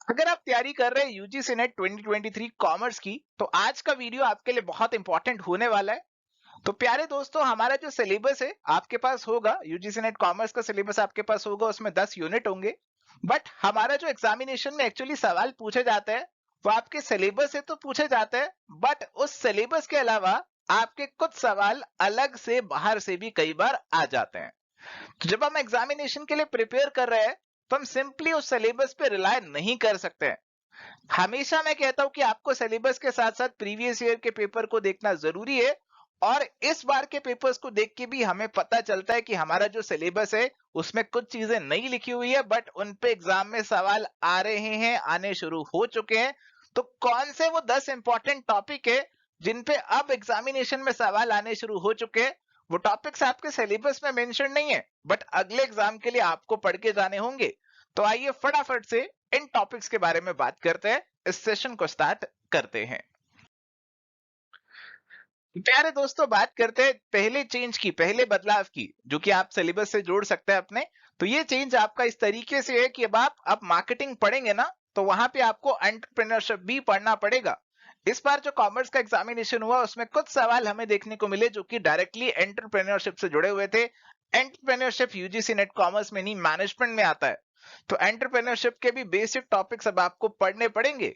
अगर आप तैयारी कर रहे हैं यूजीसी नेट 2023 कॉमर्स की, तो आज का वीडियो आपके लिए बहुत इंपॉर्टेंट होने वाला है। तो प्यारे दोस्तों, हमारा जो सिलेबस है आपके पास होगा, यूजीसी नेट कॉमर्स का सिलेबस आपके पास होगा, उसमें 10 यूनिट होंगे। बट हमारा जो एग्जामिनेशन में एक्चुअली सवाल पूछे जाते हैं वो आपके सिलेबस से तो पूछे जाते हैं, बट उस सिलेबस के अलावा आपके कुछ सवाल अलग से बाहर से भी कई बार आ जाते हैं। तो जब हम एग्जामिनेशन के लिए प्रिपेयर कर रहे हैं तो हम सिंपली उस सिलेबस पे रिलाय नहीं कर सकते हैं। हमेशा मैं कहता हूं कि आपको सिलेबस के साथ साथ प्रीवियस ईयर के पेपर को देखना जरूरी है। और इस बार के पेपर्स को देख के भी हमें पता चलता है कि हमारा जो सिलेबस है उसमें कुछ चीजें नहीं लिखी हुई है, बट उन पे एग्जाम में सवाल आ रहे हैं, आने शुरू हो चुके हैं। तो कौन से वो 10 इंपॉर्टेंट टॉपिक है जिन पे अब एग्जामिनेशन में सवाल आने शुरू हो चुके हैं? वो टॉपिक्स आपके सिलेबस में मेंशन नहीं है, बट अगले एग्जाम के लिए आपको पढ़ के जाने होंगे। तो आइए फटाफट से इन टॉपिक्स के बारे में बात करते हैं, इस सेशन को स्टार्ट करते हैं। प्यारे दोस्तों, बात करते हैं पहले चेंज की, पहले बदलाव की, जो कि आप सिलेबस से जोड़ सकते हैं अपने। तो ये चेंज आपका इस तरीके से है कि अब मार्केटिंग पढ़ेंगे ना, तो वहां पे आपको एंटरप्रेन्योरशिप भी पढ़ना पड़ेगा। इस बार जो कॉमर्स का एग्जामिनेशन हुआ उसमें कुछ सवाल हमें देखने को मिले जो कि डायरेक्टली एंटरप्रेन्योरशिप से जुड़े हुए थे। एंटरप्रेन्योरशिप यूजीसी नेट कॉमर्स में नहीं, मैनेजमेंट में आता है। तो एंटरप्रेन्योरशिप के भी बेसिक टॉपिक्स अब आपको पढ़ने पड़ेंगे।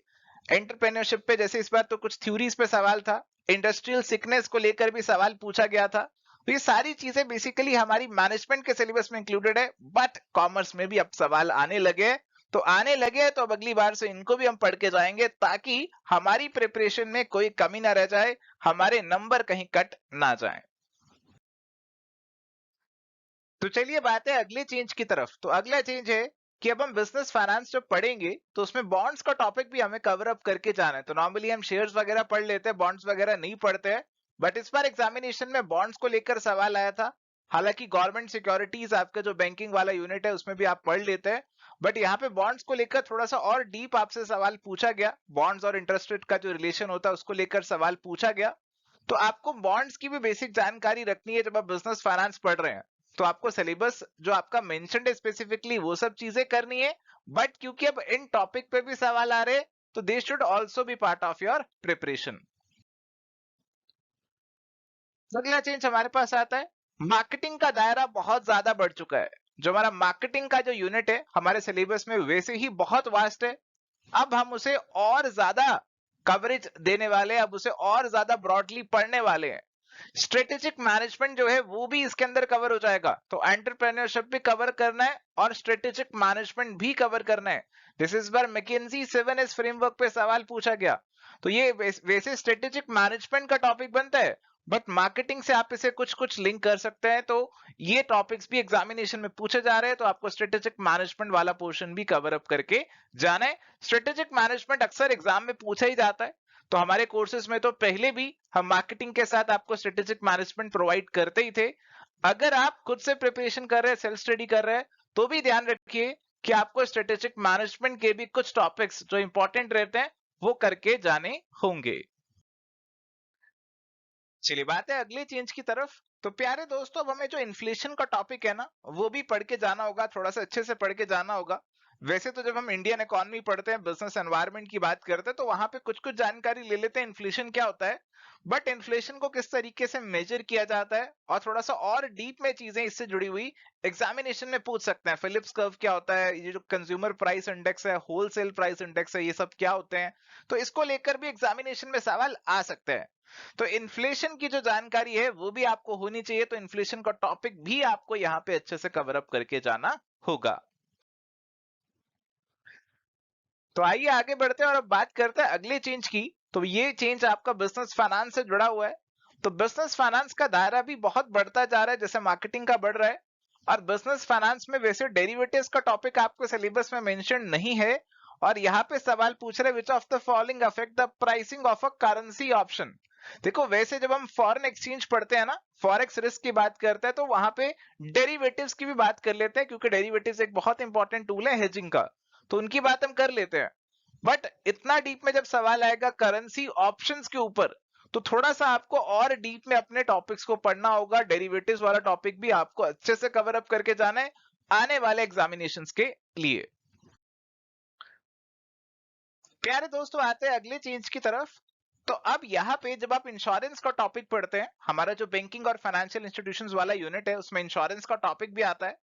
एंटरप्रेन्योरशिप पे जैसे इस बार तो कुछ थ्योरीज पे सवाल था, इंडस्ट्रियल सिकनेस को लेकर भी सवाल पूछा गया था। तो ये सारी चीजें बेसिकली हमारी मैनेजमेंट के सिलेबस में इंक्लूडेड है, बट कॉमर्स में भी अब सवाल आने लगे हैं। तो आने लगे हैं तो अब अगली बार से इनको भी हम पढ़ के जाएंगे ताकि हमारी प्रिपरेशन में कोई कमी ना रह जाए, हमारे नंबर कहीं कट ना जाए। तो चलिए बात है अगले चेंज की तरफ। तो अगला चेंज है कि अब हम बिजनेस फाइनेंस जब पढ़ेंगे तो उसमें बॉन्ड्स का टॉपिक भी हमें कवर अप करके जाना है। तो नॉर्मली हम शेयर्स वगैरह पढ़ लेते हैं, बॉन्ड्स वगैरह नहीं पढ़ते हैं। बट इस बार एग्जामिनेशन में बॉन्ड्स को लेकर सवाल आया था। हालांकि गवर्नमेंट सिक्योरिटीज आपका जो बैंकिंग वाला यूनिट है उसमें भी आप पढ़ लेते हैं, बट यहाँ पे बॉन्ड्स को लेकर थोड़ा सा और डीप आपसे सवाल पूछा गया। बॉन्ड्स और इंटरेस्ट रेट का जो रिलेशन होता है उसको लेकर सवाल पूछा गया। तो आपको बॉन्ड्स की भी बेसिक जानकारी रखनी है जब आप बिजनेस फाइनेंस पढ़ रहे हैं। तो आपको सिलेबस जो आपका मेंशन्ड है स्पेसिफिकली वो सब चीजें करनी है। बट क्योंकि अब इन टॉपिक पे भी सवाल आ रहे हैं तो they should also be part of your preparation. अगला चेंज हमारे पास आता है, मार्केटिंग का दायरा बहुत ज्यादा बढ़ चुका है। जो हमारा मार्केटिंग का जो यूनिट है हमारे सिलेबस में वैसे ही बहुत वास्ट है, अब हम उसे और ज्यादा कवरेज देने वाले हैं, अब उसे और ज्यादा ब्रॉडली पढ़ने वाले हैं। स्ट्रेटेजिक मैनेजमेंट जो है वो भी इसके अंदर कवर हो जाएगा। तो एंटरप्रेन्योरशिप भी कवर करना है और स्ट्रेटेजिक मैनेजमेंट भी कवर करना है। दिस इज बार मैकेंजी 7S फ्रेमवर्क पे सवाल पूछा गया। तो ये वैसे स्ट्रेटेजिक मैनेजमेंट का टॉपिक बनता है, बट मार्केटिंग से आप इसे कुछ कुछ लिंक कर सकते हैं। तो ये टॉपिक्स भी एग्जामिनेशन में पूछे जा रहे हैं, तो आपको स्ट्रेटेजिक मैनेजमेंट वाला पोर्शन भी कवर अप करके जाना है। स्ट्रेटेजिक मैनेजमेंट अक्सर एग्जाम में पूछा ही जाता है। तो हमारे कोर्सेज में तो पहले भी हम मार्केटिंग के साथ आपको स्ट्रेटेजिक मैनेजमेंट प्रोवाइड करते ही थे। अगर आप खुद से प्रिपरेशन कर रहे हैं, सेल्फ स्टडी कर रहे हैं, तो भी ध्यान रखिए कि आपको स्ट्रेटेजिक मैनेजमेंट के भी कुछ टॉपिक्स जो इंपॉर्टेंट रहते हैं वो करके जाने होंगे। चलिए बात है अगले चेंज की तरफ। तो प्यारे दोस्तों, अब हमें जो इन्फ्लेशन का टॉपिक है ना वो भी पढ़ के जाना होगा, थोड़ा सा अच्छे से पढ़ के जाना होगा। वैसे तो जब हम इंडियन इकोनॉमी पढ़ते हैं, बिजनेस एनवायरनमेंट की बात करते हैं, तो वहां पे कुछ कुछ जानकारी ले लेते हैं इन्फ्लेशन क्या होता है। बट इन्फ्लेशन को किस तरीके से मेजर किया जाता है और थोड़ा सा और डीप में चीजें इससे जुड़ी हुई एग्जामिनेशन में पूछ सकते हैं। फिलिप्स कर्व क्या होता है, ये जो कंज्यूमर प्राइस इंडेक्स है, होलसेल प्राइस इंडेक्स है, ये सब क्या होते हैं। तो इसको लेकर भी एग्जामिनेशन में सवाल आ सकते हैं। तो इन्फ्लेशन की जो जानकारी है वो भी आपको होनी चाहिए। तो इन्फ्लेशन का टॉपिक भी आपको यहाँ पे अच्छे से कवर अप करके जाना होगा। तो आइए आगे बढ़ते हैं और अब बात करते हैं अगले चेंज की। तो ये चेंज आपका बिजनेस फाइनेंस से जुड़ा हुआ है। तो बिजनेस फाइनेंस का दायरा भी बहुत बढ़ता जा रहा है जैसे मार्केटिंग का बढ़ रहा है। और बिजनेस फाइनेंस में वैसे डेरिवेटिव्स का टॉपिक आपको सिलेबस में मेंशन नहीं है। और यहाँ पे सवाल पूछ रहे which of the following affect the pricing of a currency option. देखो वैसे जब हम फॉरेन एक्सचेंज पढ़ते हैं ना, फॉरेक्स रिस्क की बात करते हैं, तो वहां पे डेरिवेटिव्स की भी बात कर लेते हैं क्योंकि डेरिवेटिव्स एक बहुत इंपॉर्टेंट टूल है हेजिंग का। तो उनकी बात हम कर लेते हैं। बट इतना डीप में जब सवाल आएगा करेंसी ऑप्शंस के ऊपर, तो थोड़ा सा आपको और डीप में अपने टॉपिक्स को पढ़ना होगा। डेरिवेटिव्स वाला टॉपिक भी आपको अच्छे से कवर अप करके जाना है आने वाले एग्जामिनेशंस के लिए। प्यारे दोस्तों आते हैं अगले चेंज की तरफ। तो अब यहाँ पे जब आप इंश्योरेंस का टॉपिक पढ़ते हैं, हमारा जो बैंकिंग और फाइनेंशियल इंस्टीट्यूशंस वाला यूनिट है उसमें इंश्योरेंस का टॉपिक भी आता है।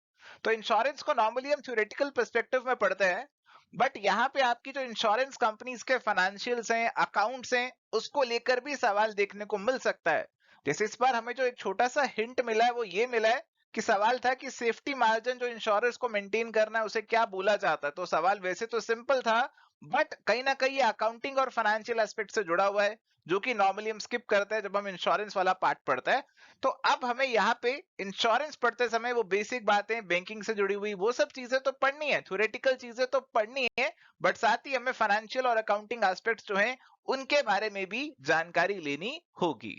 तो इंश्योरेंस को नॉर्मली हम थ्योरेटिकल पर्सपेक्टिव में पढ़ते हैं, बट यहाँ पे आपकी जो इंश्योरेंस कंपनीज के फाइनेंशियल्स हैं, अकाउंट्स हैं, उसको लेकर भी सवाल देखने को मिल सकता है। जैसे इस बार हमें जो एक छोटा सा हिंट मिला है वो ये मिला है कि सवाल था कि सेफ्टी मार्जिन जो इंश्योरेंस को मेंटेन करना है उसे क्या बोला जाता है। तो सवाल वैसे तो सिंपल था, बट कहीं ना कहीं अकाउंटिंग और फाइनेंशियल एस्पेक्ट से जुड़ा हुआ है, जो कि नॉर्मली हम स्किप करते हैं जब हम इंश्योरेंस वाला पार्ट पढ़ते हैं। तो अब हमें यहाँ पे इंश्योरेंस पढ़ते समय वो बेसिक बातें बैंकिंग से जुड़ी हुई वो सब चीजें तो पढ़नी है, थ्योरेटिकल चीजें तो पढ़नी है, बट साथ ही हमें फाइनेंशियल और अकाउंटिंग एस्पेक्ट्स जो हैं उनके बारे में भी जानकारी लेनी होगी।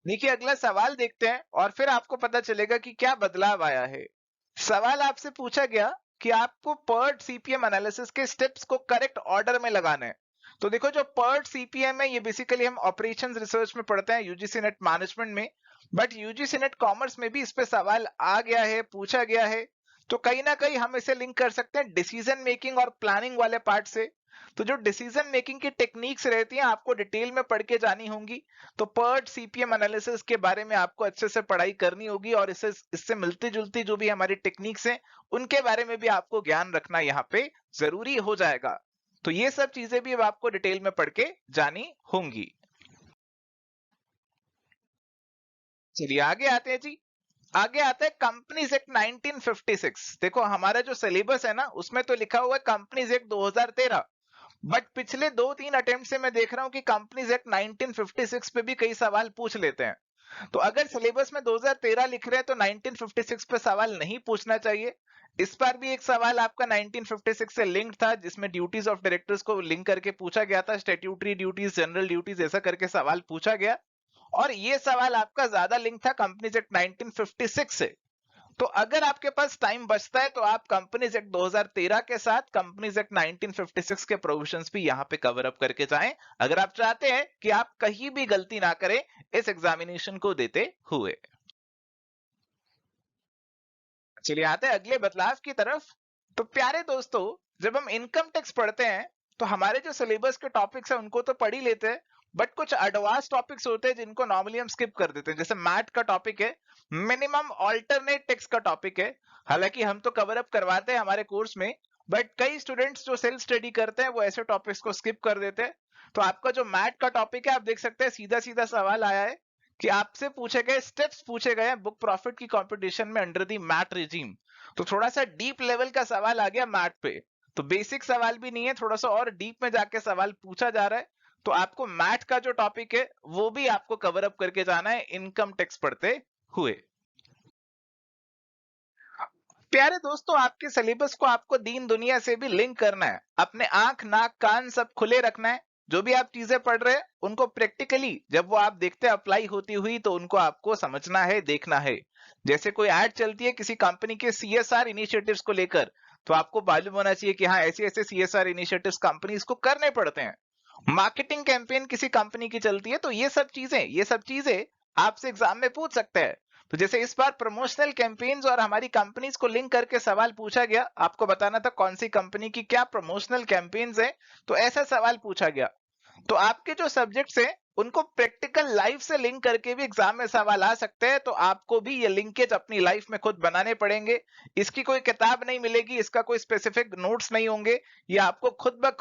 देखिए अगला सवाल देखते हैं और फिर आपको पता चलेगा कि क्या बदलाव आया है। सवाल आपसे पूछा गया कि आपको पर्ट सीपीएम एनालिसिस के स्टेप्स को करेक्ट ऑर्डर में लगाना है। तो देखो जो पर्ट सीपीएम है ये बेसिकली हम ऑपरेशंस रिसर्च में पढ़ते हैं यूजीसी नेट मैनेजमेंट में, बट यूजीसी नेट कॉमर्स में भी इस पे सवाल आ गया है, पूछा गया है। तो कहीं ना कहीं हम इसे लिंक कर सकते हैं डिसीजन मेकिंग और प्लानिंग वाले पार्ट से। तो जो डिसीजन मेकिंग की टेक्निक्स रहती हैं आपको डिटेल में पढ़ के जानी होंगी। तो पर्ट सीपीएम एनालिसिस के बारे में आपको अच्छे से पढ़ाई करनी होगी और इससे मिलती जुलती जो भी हमारी टेक्निक्स हैं उनके बारे में भी आपको ज्ञान रखना यहाँ पे जरूरी हो जाएगा। तो ये सब चीजें भी अब आपको डिटेल में पढ़ के जानी होंगी। चलिए आगे आते हैं जी। आगे आता है कंपनीज एक्ट 1956। देखो हमारा जो सिलेबस है ना उसमें तो लिखा हुआ है कंपनीज एक्ट 2013, बट पिछले 2-3 अटेम्प्ट से मैं देख रहा हूं कि कंपनीज एक्ट 1956 पे भी कई सवाल पूछ लेते हैं। तो अगर सिलेबस में 2013 लिख रहे हैं तो 1956 पे सवाल नहीं पूछना चाहिए। इस बार भी एक सवाल आपका 1956 से लिंक था जिसमें ड्यूटीज ऑफ डायरेक्टर्स को लिंक करके पूछा गया था, स्टैट्यूटरी ड्यूटीज, जनरल ड्यूटीज ऐसा करके सवाल पूछा गया। और ये सवाल आपका ज्यादा लिंक था कंपनीज एक्ट 1956 से। तो अगर आपके पास टाइम बचता है तो आप कंपनीज एक्ट 2013 के साथ कंपनीज एक्ट 1956 के प्रोविजंस भी यहां पे कवर अप करके जाएं, अगर आप चाहते हैं कि आप कहीं भी गलती ना करें इस एग्जामिनेशन को देते हुए। चलिए आते हैं अगले बदलाव की तरफ। तो प्यारे दोस्तों जब हम इनकम टैक्स पढ़ते हैं तो हमारे जो सिलेबस के टॉपिक्स हैं उनको तो पढ़ ही लेते हैं, बट कुछ एडवांस टॉपिक्स होते हैं जिनको नॉर्मली हम स्किप कर देते हैं। जैसे मैट का टॉपिक है, मिनिमम ऑल्टरनेट टैक्स का टॉपिक है। हालांकि हम तो कवर अप करवाते हैं हमारे कोर्स में, बट कई स्टूडेंट्स जो सेल्फ स्टडी करते हैं वो ऐसे टॉपिक्स को स्किप कर देते हैं। तो आपका जो मैट का टॉपिक है आप देख सकते हैं सीधा सीधा सवाल आया है कि आपसे पूछे गए स्टेप्स पूछे गए बुक प्रॉफिट की कंपटीशन में अंडर दी मैट रिजीम। तो थोड़ा सा डीप लेवल का सवाल आ गया मैट पे। तो बेसिक सवाल भी नहीं है, थोड़ा सा और डीप में जाके सवाल पूछा जा रहा है। तो आपको मैट का जो टॉपिक है वो भी आपको कवर अप करके जाना है इनकम टैक्स पढ़ते हुए। प्यारे दोस्तों आपके सिलेबस को आपको दीन दुनिया से भी लिंक करना है, अपने आंख नाक कान सब खुले रखना है। जो भी आप चीजें पढ़ रहे हैं उनको प्रैक्टिकली जब वो आप देखते हैं अप्लाई होती हुई तो उनको आपको समझना है, देखना है। जैसे कोई ऐड चलती है किसी कंपनी के सीएसआर इनिशिएटिव्स को लेकर, तो आपको मालूम होना चाहिए कि हाँ ऐसे ऐसे सीएसआर इनिशिएटिव्स कंपनीज को करने पड़ते हैं। मार्केटिंग कैंपेन किसी कंपनी की चलती है तो ये सब चीजें आपसे एग्जाम में पूछ सकते हैं। तो जैसे इस बार प्रमोशनल कैंपेन्स और हमारी कंपनीज को लिंक करके सवाल पूछा गया, आपको बताना था कौन सी कंपनी की क्या प्रमोशनल कैंपेन्स है, तो ऐसा सवाल पूछा गया। तो आपके जो सब्जेक्ट्स हैं उनको प्रैक्टिकल लाइफ से लिंक करके भी एग्जाम में सवाल आ सकते हैं। तो आपको भी ये लिंकेज अपनी लाइफ में खुद बनाने पड़ेंगे। इसकी कोई किताब नहीं मिलेगी, इसका कोई स्पेसिफिक नोट्स नहीं होंगे, ये आपको खुद ब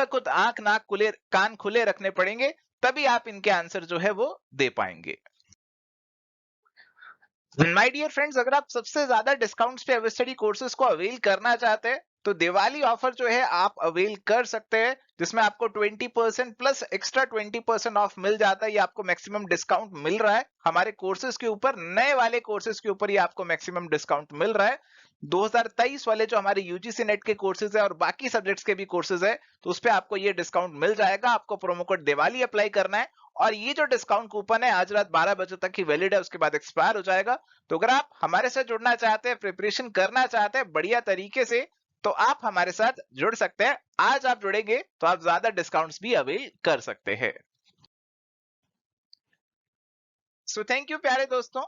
खुद आंख नाक खुले कान खुले रखने पड़ेंगे, तभी आप इनके आंसर जो है वो दे पाएंगे। माय डियर फ्रेंड्स अगर आप सबसे ज्यादा डिस्काउंट्स पे एवर स्टडी कोर्सेज को अवेल करना चाहते हैं तो दिवाली ऑफर जो है आप अवेल कर सकते हैं, जिसमें आपको 20% प्लस एक्स्ट्रा 20% ऑफ मिल जाता है। ये आपको मैक्सिमम डिस्काउंट मिल रहा है हमारे कोर्सेज के ऊपर, नए वाले कोर्सेज के ऊपर ये आपको मैक्सिमम डिस्काउंट मिल रहा है। 2023 वाले जो हमारे यूजीसी नेट के कोर्सेज है और बाकी सब्जेक्ट्स के भी कोर्सेज है तो उस पर आपको ये डिस्काउंट मिल जाएगा। आपको प्रोमो कोड दिवाली अप्लाई करना है और ये जो डिस्काउंट कूपन है आज रात 12 बजे तक ही वैलिड है, उसके बाद एक्सपायर हो जाएगा। तो अगर आप हमारे साथ जुड़ना चाहते हैं, प्रिपरेशन करना चाहते हैं बढ़िया तरीके से, तो आप हमारे साथ जुड़ सकते हैं। आज आप जुड़ेंगे तो आप ज्यादा डिस्काउंट्स भी अवेल कर सकते हैं। सो थैंक यू प्यारे दोस्तों।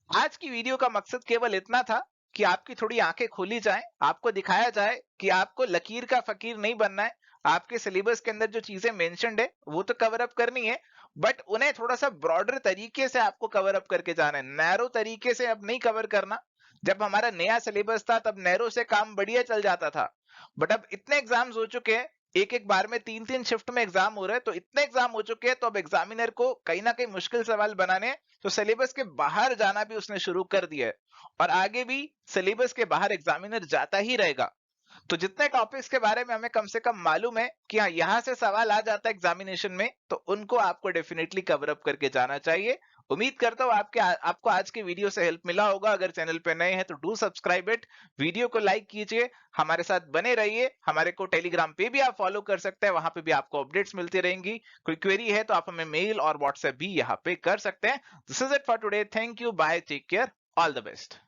आज की वीडियो का मकसद केवल इतना था कि आपकी थोड़ी आंखें खोली जाएं, आपको दिखाया जाए कि आपको लकीर का फकीर नहीं बनना है। आपके सिलेबस के अंदर जो चीजें मेंशन्ड है वो तो कवर अप करनी है, बट उन्हें थोड़ा सा ब्रॉडर तरीके से आपको कवर अप करके जाना है, नैरो तरीके से अब नहीं कवर करना। जब हमारा नया सिलेबस था तब नैरो से काम बढ़िया चल जाता था, बट अब इतने एग्जाम्स हो चुके हैं, एक एक बार में 3 3 शिफ्ट में एग्जाम हो रहे हैं, तो इतने एग्जाम हो चुके हैं, तो अब एग्जामिनर को कहीं ना कहीं मुश्किल सवाल बनाने हैं, तो सिलेबस के बाहर जाना भी उसने शुरू कर दिया है, और आगे भी सिलेबस के बाहर एग्जामिनर जाता ही रहेगा। तो जितने टॉपिक्स के बारे में हमें कम से कम मालूम है कि हाँ यहाँ से सवाल आ जाता है एग्जामिनेशन में, तो उनको आपको डेफिनेटली कवर अप करके जाना चाहिए। उम्मीद करता हूँ आपको आज की वीडियो से हेल्प मिला होगा। अगर चैनल पे नए हैं तो डू सब्सक्राइब इट, वीडियो को लाइक कीजिए, हमारे साथ बने रहिए। हमारे को टेलीग्राम पे भी आप फॉलो कर सकते हैं, वहां पे भी आपको अपडेट्स मिलती रहेंगी। कोई क्वेरी है तो आप हमें मेल और व्हाट्सएप भी यहाँ पे कर सकते हैं। This is it for today, thank you, bye, take care, all the best.